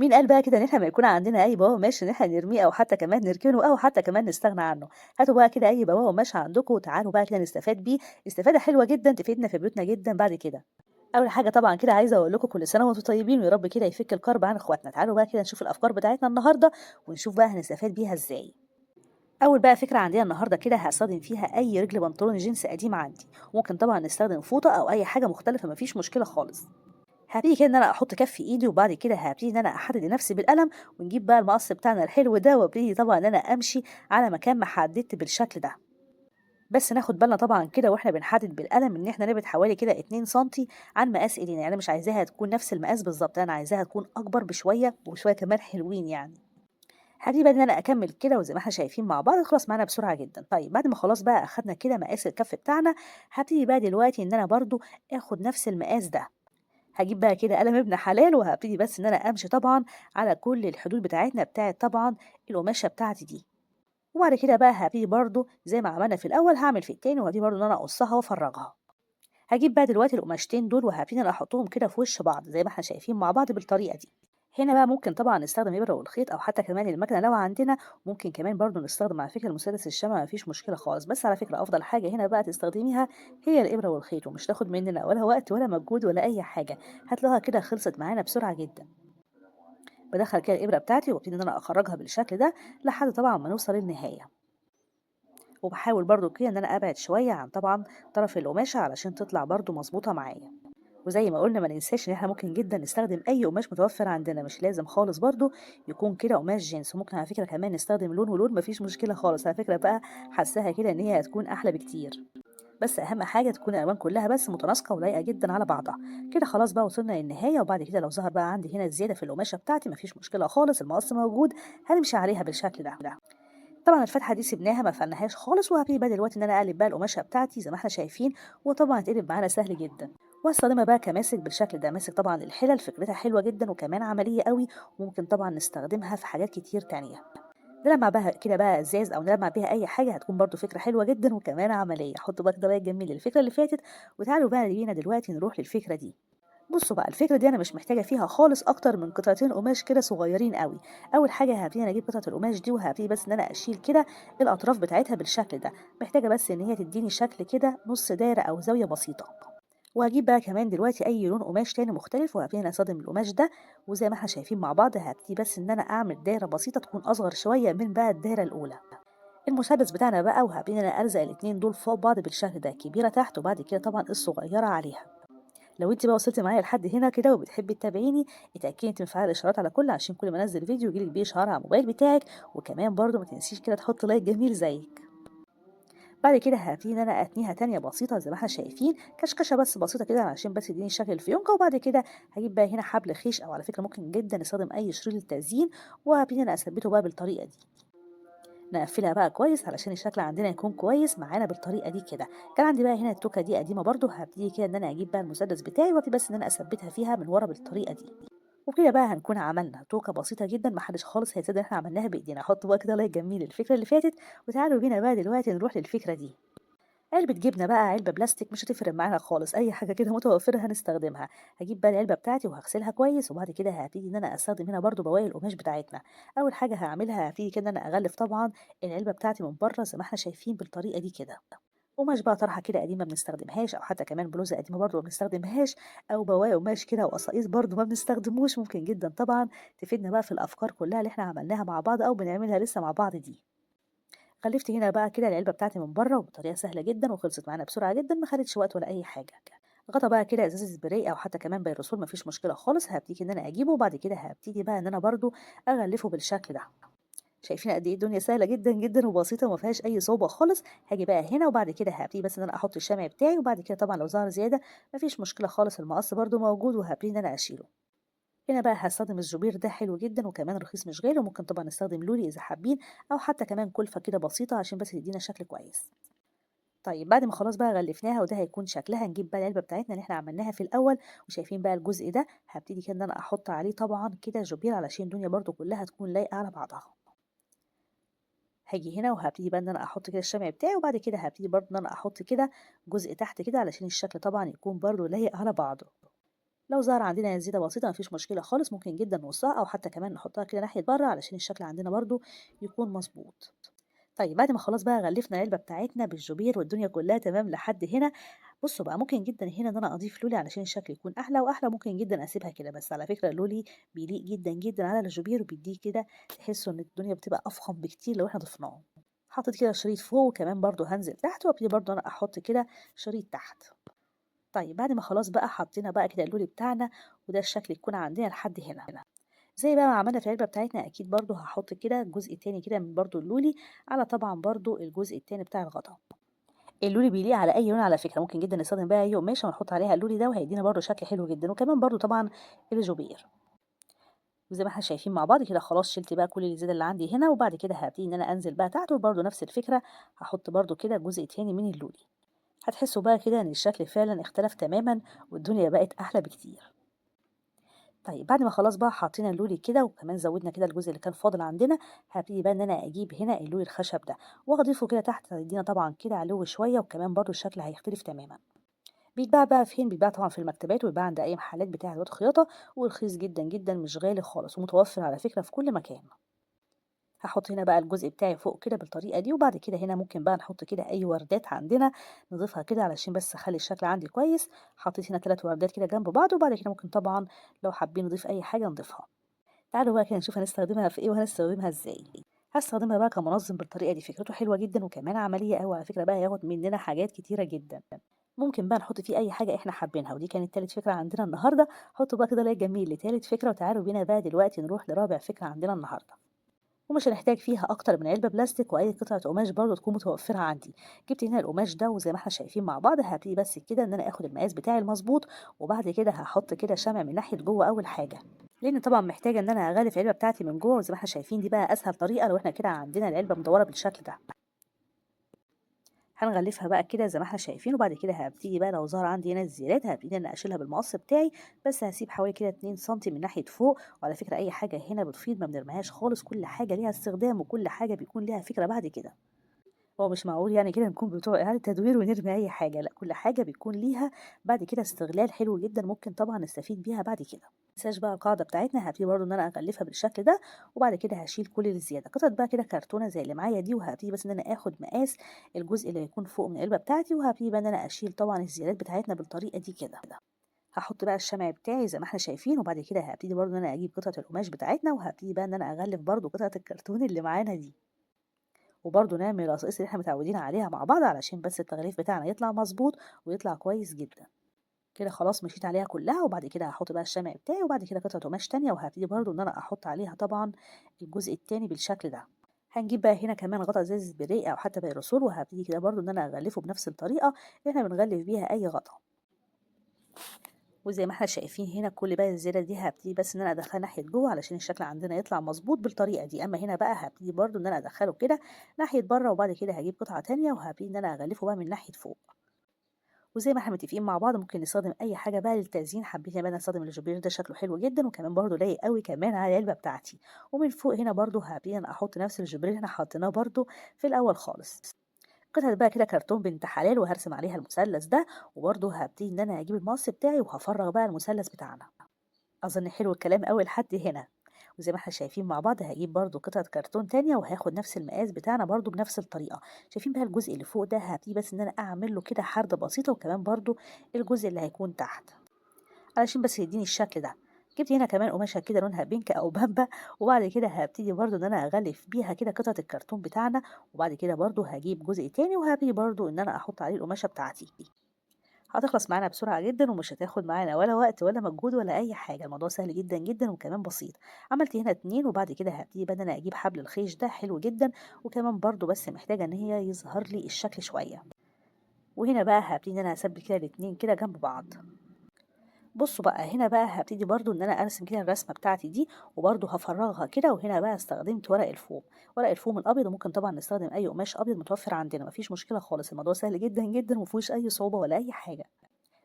مين قال بقى كده إن إحنا أمّا يكون عندنا أي بواقي قماش إن إحنا نرميه أو حتى كمان نركنه أو حتى كمان نستغنى عنه، هاتوا بقى كده أي بواقي قماش عندكم وتعالوا بقى كده نستفاد بيه، استفادة حلوة جدًا تفيدنا في بيوتنا جدًا بعد كده. أول حاجة طبعًا كده عايزة أقول لكم كل سنة وأنتم طيبين، ويا رب كده يفك الكرب عن إخواتنا. تعالوا بقى كده نشوف الأفكار بتاعتنا النهارده، ونشوف بقى هنستفاد بيها إزاي. أول بقى فكرة عندنا النهارده كده هاستخدم فيها أي رجل بنطلون جينز قديم عندي، ممكن طبعًا نستخدم فوطة أو أي حاجة مختلفة ما فيش مشكلة خالص. هابتدي كده إن أنا أحط كف إيدي وبعد كده هابتدي إن أنا أحدد لنفسي بالقلم، ونجيب بقى المقص بتاعنا الحلو ده، وابتدي طبعًا إن أنا أمشي على مكان ما حددت بالشكل ده. بس ناخد بالنا طبعًا كده وإحنا بنحدد بالقلم إن إحنا نبعد حوالي كده 2 سنتي عن مقاس إيدينا، يعني أنا مش عايزاها تكون نفس المقاس بالضبط، أنا عايزاها تكون أكبر بشوية وشوية كمان حلوين يعني. هابتدي بقى إن أنا أكمّل كده وزي ما إحنا شايفين مع بعض تخلص معانا بسرعة جدًا. طيب بعد ما خلاص بقى أخدنا كده مقاس الكَف بتاعنا، هابتدي بقى دلوقتي إن أنا برضه آخُد نفس المقاس ده. هاجيب بقى كده قلم ابن حلال وهابتدي بس إن أنا أمشي طبعًا على كل الحدود بتاعتنا بتاعة طبعًا القماشة بتاعتي دي. وبعد كده بقى هابتدي برضه زي ما عملنا في الأول هاعمل في التاني وهابتدي برضه إن أنا أقصّها وأفرّغها. هاجيب بقى دلوقتي القماشتين دول وهابتدي إن أنا أحطهم كده في وش بعض زي ما إحنا شايفين مع بعض بالطريقة دي. هنا بقى ممكن طبعًا نستخدم الإبرة والخيط أو حتى كمان المكنة لو عندنا، ممكن كمان برضه نستخدم على فكرة المسدس الشمع ما فيش مشكلة خالص، بس على فكرة أفضل حاجة هنا بقى تستخدميها هي الإبرة والخيط، ومش تاخد مننا ولا وقت ولا مجهود ولا أي حاجة، هتلاقوها كده خلصت معانا بسرعة جدًا. بادخّل كده الإبرة بتاعتي وابتدي إن أنا أخرّجها بالشكل ده لحد طبعًا ما نوصل للنهاية. وباحاول برضه كده إن أنا أبعد شوية عن طبعًا طرف القماشة علشان تطلع برضه مضبوطة معايا. وزي ما قُلنا ما ننساش إن إحنا ممكن جدًا نستخدم أي قماش متوفر عندنا، مش لازم خالص برضه يكون كده قماش جينز، وممكن على فكرة كمان نستخدم لون ولون ما فيش مشكلة خالص، على فكرة بقى حاساها كده إن هي هتكون أحلى بكتير. بس أهم حاجة تكون الألوان كلها بس متناسقة ولايقة جدًا على بعضها. كده خلاص بقى وصلنا للنهاية، وبعد كده لو ظهر بقى عندي هنا زيادة في القماشة بتاعتي ما فيش مشكلة خالص، المقص موجود، هنمشي عليها بالشكل ده. طبعًا الفتحة دي سيبناها ما قفلناهاش خالص، وهابتدي بقى دلوقتي إن أنا أقلب بقى القماشة بتاعتي زي ما إحنا شايفين، وطبعًا هتتقلب معانا سهل جدًا. وهاستخدمها بقى كماسك بالشكل ده، ماسك طبعًا الحلل فكرتها حلوة جدًا وكمان عملية أوي، وممكن طبعًا نستخدمها في حاجات كتير تانية. نلمّع بها كده بقى إزاز أو نلمّع بيها أي حاجة هتكون برضه فكرة حلوة جدًا وكمان عملية. حطوا بقى كده لايك جميل للفكرة اللي فاتت، وتعالوا بقى بينا دلوقتي نروح للفكرة دي. بُصّوا بقى، الفكرة دي أنا مش محتاجة فيها خالص أكتر من قطعتين قماش كده صغيّرين أوي. أول حاجة هابتدي أنا أجيب قطعة القماش دي وهابتدي بس إن أنا أشيل كده الأطراف بتاعتها بالشكل ده، محتاجة بس إن هي تدّيني شكل كده نُص دايرة أو زاوية بسيطة. وهاجيب بقى كمان دلوقتي أي لون قماش تاني مختلف وهابتدي إن أنا أستخدم القماش ده، وزي ما إحنا شايفين مع بعض هابتدي بس إن أنا أعمل دايرة بسيطة تكون أصغر شوية من بقى الدايرة الأولى. المسدس بتاعنا بقى وهابتدي إن أنا ألزق الاتنين دول فوق بعض بالشكل ده، الكبيرة تحت وبعد كده طبعًا الصغيّرة عليها. لو أنتِ بقى وصلتِ معايا لحد هنا كده وبتحبي تتابعيني، اتأكدي أنتِ مفعلة الإشعارات على كل عشان كل ما أنزّل فيديو ييجي لِك بيه إشعار على الموبايل بتاعِك، وكمان برضه ما تنسيش كده تحطّي لايك جميل زيِّك. بعد كده هابتدي إن أنا أتنيها تانية بسيطة زي ما إحنا شايفين، كشكشة بس بسيطة كده علشان بس يديني شكل الفيونكة، وبعد كده هاجيب بقى هنا حبل خيش أو على فكرة ممكن جدًا نستخدم أي شريط للتزيين، وهابتدي إن أنا أثبّته بقى بالطريقة دي. نقفّلها بقى كويس علشان الشكل عندنا يكون كويس معانا بالطريقة دي كده. كان عندي بقى هنا التوكة دي قديمة برضه، هابتدي كده إن أنا أجيب بقى المسدس بتاعي وابتدي بس إن أنا أثبّتها فيها من ورا بالطريقة دي. وبكده بقى هنكون عملنا توكة بسيطة جدًا ما حدش خالص هيصدق إن إحنا عملناها بإيدينا. حطوا بقى كده لايك جميل للفكرة اللي فاتت، وتعالوا بينا بقى دلوقتي نروح للفكرة دي. علبة جبنة بقى، علبة بلاستيك مش هتفرق معانا خالص، أي حاجة كده متوفرة هنستخدمها. هاجيب بقى العلبة بتاعتي وهاغسلها كويس، وبعد كده هابتدي إن أنا أستخدم هنا برضه بواقي القماش بتاعتنا. أول حاجة هاعملها هابتدي كده إن أنا أغلف طبعًا العلبة بتاعتي من برّه زي ما إحنا شايفين بالطريقة دي كده. قماش بقى طرحة كده قديمة ما بنستخدمهاش أو حتى كمان بلوزة قديمة برضه ما بنستخدمهاش، أو بواقي قماش كده وقصاقيس برضه ما بنستخدموش، ممكن جدًا طبعًا تفيدنا بقى في الأفكار كلها اللي إحنا عملناها مع بعض أو بنعملها لسه مع بعض دي. غلفت هنا بقى كده العلبة بتاعتي من بره وبطريقة سهلة جدا وخلصت معانا بسرعة جدا ما خدتش وقت ولا أي حاجة. غطا بقى كده ازاز سبراي او حتى كمان بيروسول مفيش مشكله خالص، هبتدي ان انا اجيبه وبعد كده هبتدي بقى ان انا برضو اغلفه بالشكل ده. شايفين قد ايه الدنيا سهله جدا جدا وبسيطه وما فيهاش اي صعوبه خالص. هاجي بقى هنا وبعد كده هبتدي بس ان انا احط الشمع بتاعي، وبعد كده طبعا لو ظهر زياده مفيش مشكله خالص، المقص برضو موجود وهبتدي ان انا اشيله. هنا بقى هاستخدم الجبير ده حلو جدا وكمان رخيص مش غالي، وممكن طبعا نستخدم لولي اذا حابين، او حتى كمان كلفه كده بسيطه عشان بس تدينا شكل كويس. طيب بعد ما خلاص بقى غلفناها وده هيكون شكلها، نجيب بقى العلبة بتاعتنا اللي احنا عملناها في الأول، وشايفين بقى الجزء ده هبتدي كده ان انا احط عليه طبعا كده جبير علشان الدنيا برضو كلها تكون لايقة على بعضها. هاجي هنا وهبتدي بقى ان انا احط كده الشمع بتاعي، وبعد كده هبتدي برضو ان انا احط كده جزء تحت كده علشان الشكل طبعا يكون برضو لايق على بعضه. لو ظهر عندنا زيادة بسيطة مفيش مشكلة خالص، ممكن جدا نقصها أو حتى كمان نحطها كده ناحية بره علشان الشكل عندنا برضو يكون مظبوط. طيب بعد ما خلاص بقى غلفنا العلبة بتاعتنا بالجبير والدنيا كلها تمام لحد هنا، بصوا بقى ممكن جدا هنا ان انا اضيف لولي علشان الشكل يكون احلى واحلى. ممكن جدا اسيبها كده، بس على فكرة اللولي بيليق جدا جدا على الجبير وبيديه كده، تحسوا ان الدنيا بتبقى افخم بكتير لو احنا ضفناه. حطيت كده شريط فوق وكمان برضو هنزل تحت وابتدي برضو انا احط كده شريط تحت. طيب بعد ما خلاص بقى حطينا بقى كده اللولي بتاعنا، وده الشكل يكون عندنا لحد هنا. زي بقى ما عملنا في العلبة بتاعتنا أكيد برضو هحط كده جزء تاني كده من برضو اللولي على طبعا برضو الجزء التاني بتاع الغطا. اللولي بيليق على أي لون على فكرة، ممكن جدا نستخدم بقى أي قماشة ونحط عليها اللولي ده وهيدينا برضو شكل حلو جدا، وكمان برضو طبعا الجوبير. وزي ما احنا شايفين مع بعض كده خلاص شلت بقى كل الزيادة اللي عندي هنا، وبعد كده هبتدي إن أنا أنزل بقى تحت وبرضو نفس الفكرة، هحط برضو كده جزء تاني من اللولي. هتحسوا بقى كده إن الشكل فعلا اختلف تماما والدنيا بقت أحلى بكتير. طيب بعد ما خلاص بقى حطينا اللولي كده وكمان زودنا كده الجزء اللي كان فاضل عندنا، هبتدي بقى ان انا اجيب هنا اللولي الخشب ده واضيفه كده تحت، هيدينا طبعا كده علو شويه وكمان برضو الشكل هيختلف تماما. بيتباع بقى فين؟ بيتباع طبعا في المكتبات وبيتباع عند اي محلات بتاعه ادوات خياطه، ورخيص جدا جدا مش غالي خالص ومتوفر على فكره في كل مكان. هاحط هنا بقى الجزء بتاعي فوق كده بالطريقة دي، وبعد كده هنا ممكن بقى نحط كده أي وردات عندنا نضيفها كده علشان بس أخلي الشكل عندي كويس. حطيت هنا 3 وردات كده جنب بعض، وبعد كده ممكن طبعًا لو حابين نضيف أي حاجة نضيفها. تعالوا بقى كده نشوف هنستخدمها في إيه وهنستخدمها إزاي. هاستخدمها بقى كمنظم بالطريقة دي، فكرته حلوة جدًا وكمان عملية أوي على فكرة، بقى هياخد مننا حاجات كتيرة جدًا. ممكن بقى نحط فيه أي حاجة إحنا حابينها، ودي كانت تالت فكرة عندنا النهارده. حطوا بقى كده لايك جميل لتالت فكرة، وتعالوا بينا بقى دلوقتي نروح لرابع فكرة عندنا النهارده. ومش هنحتاج فيها أكتر من علبة بلاستيك وأي قطعة قماش برضه تكون متوفرة عندي. جبت هنا القماش ده وزي ما احنا شايفين مع بعض هبتدي بس كده إن أنا آخد المقاس بتاعي المظبوط، وبعد كده هحط كده شمع من ناحية جوه أول حاجة، لأن طبعا محتاجة إن أنا أغلف العلبة بتاعتي من جوه. وزي ما احنا شايفين دي بقى أسهل طريقة لو احنا كده عندنا العلبة مدورة بالشكل ده. هنغلفها بقى كده زي ما احنا شايفين، وبعد كده هبتدي بقى لو ظهر عندي هنا الزيادات هبتدي ان أنا اشيلها بالمقص بتاعي، بس هسيب حوالي كده 2 سم من ناحيه فوق. وعلى فكره اي حاجه هنا بتفيض ما بنرميهاش خالص، كل حاجه ليها استخدام وكل حاجه بيكون ليها فكره بعد كده. هو مش معقول يعني كده نكون بتوع إعادة تدوير ونرمي أي حاجة، لأ كل حاجة بيكون ليها بعد كده استغلال حلو جدًا، ممكن طبعًا نستفيد بيها بعد كده. ما تنساش بقى القاعدة بتاعتنا، هابتدي برضه إن أنا أغلفها بالشكل ده، وبعد كده هاشيل كل الزيادة، قطعة بقى كده كرتونة زي اللي معايا دي، وهابتدي بس إن أنا آخد مقاس الجزء اللي هيكون فوق من العلبة بتاعتي، وهابتدي بقى إن أنا أشيل طبعًا الزيادات بتاعتنا بالطريقة دي كده. هاحط بقى الشمع بتاعي زي ما إحنا شايفين، وبعد كده هابتدي برضه إن أنا أجيب قطعة القماش بتاعتنا، وهابتدي بقى إن أنا أغلف برضه قطعة الكرتون اللي معانا دي. وبرضه نعمل القصاقيس اللي إحنا متعودين عليها مع بعض علشان بس التغليف بتاعنا يطلع مضبوط ويطلع كويس جدًا. كده خلاص مشيت عليها كلها، وبعد كده هاحط بقى الشمع بتاعي، وبعد كده قطعة قماش تانية، وهابتدي برضه إن أنا أحط عليها طبعًا الجزء التاني بالشكل ده. هنجيب بقى هنا كمان غطا إزاز بريق أو حتى بيروسول، وهابتدي كده برضه إن أنا أغلفه بنفس الطريقة اللي إحنا بنغلف بيها أي غطا. وزي ما إحنا شايفين هنا كل بقى الزيادة دي هابتدي بس إن أنا أدخلها ناحية جوه علشان الشكل عندنا يطلع مظبوط بالطريقة دي. أما هنا بقى هابتدي برضه إن أنا أدخله كده ناحية بره، وبعد كده هاجيب قطعة تانية وهابتدي إن أنا أغلفه بقى من ناحية فوق. وزي ما إحنا متفقين مع بعض ممكن نستخدم أي حاجة بقى للتزيين. حبيت بقى أنا أستخدم الجبير ده شكله حلو جدًا وكمان برضه لايق أوي كمان على العلبة بتاعتي. ومن فوق هنا برضه هابتدي أنا أحط نفس الجبير اللي إحنا حطيناه برضه في الأول خالص. قطعة بقى كده كرتون بنت حلال وهارسم عليها المثلث ده، وبرضه هابتدي إن أنا أجيب المقص بتاعي وهافرغ بقى المثلث بتاعنا. أظن حلو الكلام أوي لحد هنا. وزي ما إحنا شايفين مع بعض هاجيب برضه قطعة كرتون تانية وهاخد نفس المقاس بتاعنا برضه بنفس الطريقة. شايفين بقى الجزء اللي فوق ده هابتدي بس إن أنا أعمل له كده حردة بسيطة، وكمان برضه الجزء اللي هيكون تحت علشان بس يديني الشكل ده. جبت هنا كمان قماشة كده لونها بينك أو بامبا، وبعد كده هابتدي برضه إن أنا أغلف بيها كده قطعة الكرتون بتاعنا، وبعد كده برضه هاجيب جزء تاني وهابتدي برضه إن أنا أحط عليه القماشة بتاعتي. هتخلص معانا بسرعة جدًا ومش هتاخد معانا ولا وقت ولا مجهود ولا أي حاجة، الموضوع سهل جدًا، جدًا وكمان بسيط. عملت هنا 2 وبعد كده هابتدي بقى إن أنا أجيب حبل الخيش ده حلو جدًا، وكمان برضه بس محتاجة إن هي يظهر لي الشكل شوية. وهنا بقى هابتدي إن أنا أثبت كده الاتنين كده جنب بعض. بصوا بقى هنا بقى هابتدي برضه إن أنا أرسم كده الرسمة بتاعتي دي، وبرضه هافرغها كده. وهنا بقى استخدمت ورق الفوم، ورق الفوم الأبيض، وممكن طبعًا نستخدم أي قماش أبيض متوفر عندنا، ما فيش مشكلة خالص، الموضوع سهل جدًا، جدًا وما فيهوش أي صعوبة ولا أي حاجة.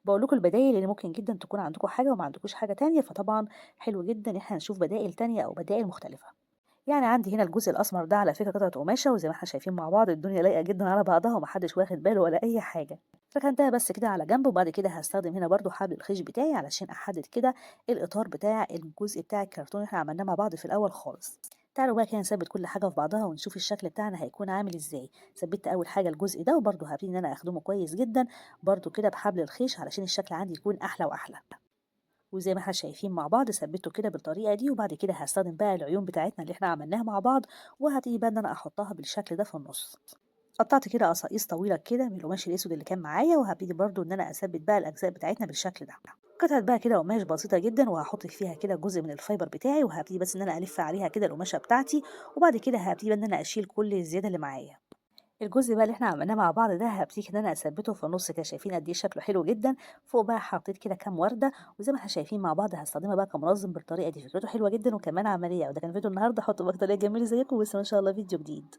باقول لكم البدايل لإن ممكن جدًا تكون عندكم حاجة وما عندكوش حاجة تانية، فطبعًا حلو جدًا إن إحنا نشوف بدائل تانية أو بدائل مختلفة. يعني عندي هنا الجزء الأسمر ده على فكرة قطعة قماشة، وزي ما إحنا شايفين مع بعض الدنيا لايقة جدًا على بعضها وما حدش واخد باله ولا أي حاجة. ركنتها بس كده على جنب، وبعد كده هاستخدم هنا برضه حبل الخيش بتاعي علشان أحدد كده الإطار بتاع الجزء بتاع الكرتون اللي إحنا عملناه مع بعض في الأول خالص. تعالوا بقى كده نثبت كل حاجة في بعضها ونشوف الشكل بتاعنا هيكون عامل إزاي. ثبت أول حاجة الجزء ده، وبرضه هابتدي إن أنا أخدمه كويس جدًا برضه كده بحبل الخيش علشان الشكل عندي يكون أحلى وأحلى. وزي ما إحنا شايفين مع بعض ثبّته كده بالطريقة دي، وبعد كده هاستخدم بقى العيون بتاعتنا اللي إحنا عملناها مع بعض، وهابتدي بقى إن أنا أحطها بالشكل ده في النُص. قطّعت كده قصاقيص طويلة كده من القماش الأسود اللي كان معايا، وهابتدي برضه إن أنا أثبّت بقى الأجزاء بتاعتنا بالشكل ده. قطعة بقى كده قماش بسيطة جدًا، وهاحط فيها كده جزء من الفايبر بتاعي، وهابتدي بس إن أنا ألِف عليها كده القماشة بتاعتي، وبعد كده هابتدي بقى إن أنا أشيل كل الزيادة اللي معايا. الجزء بقى اللي إحنا عملناه مع بعض ده هابتدي إن أنا أثبّته في النُص كده، شايفين قد إيه شكله حلو جدًا. فوق بقى حطيت كده كام وردة، وزي ما إحنا شايفين مع بعض هاستخدمها بقى كمنظم بالطريقة دي، فكرته حلوة جدًا وكمان عملية. وده كان فيديو النهارده، حطوا بقى طريقة جميلة زيكم، وبس ما شاء الله فيديو جديد.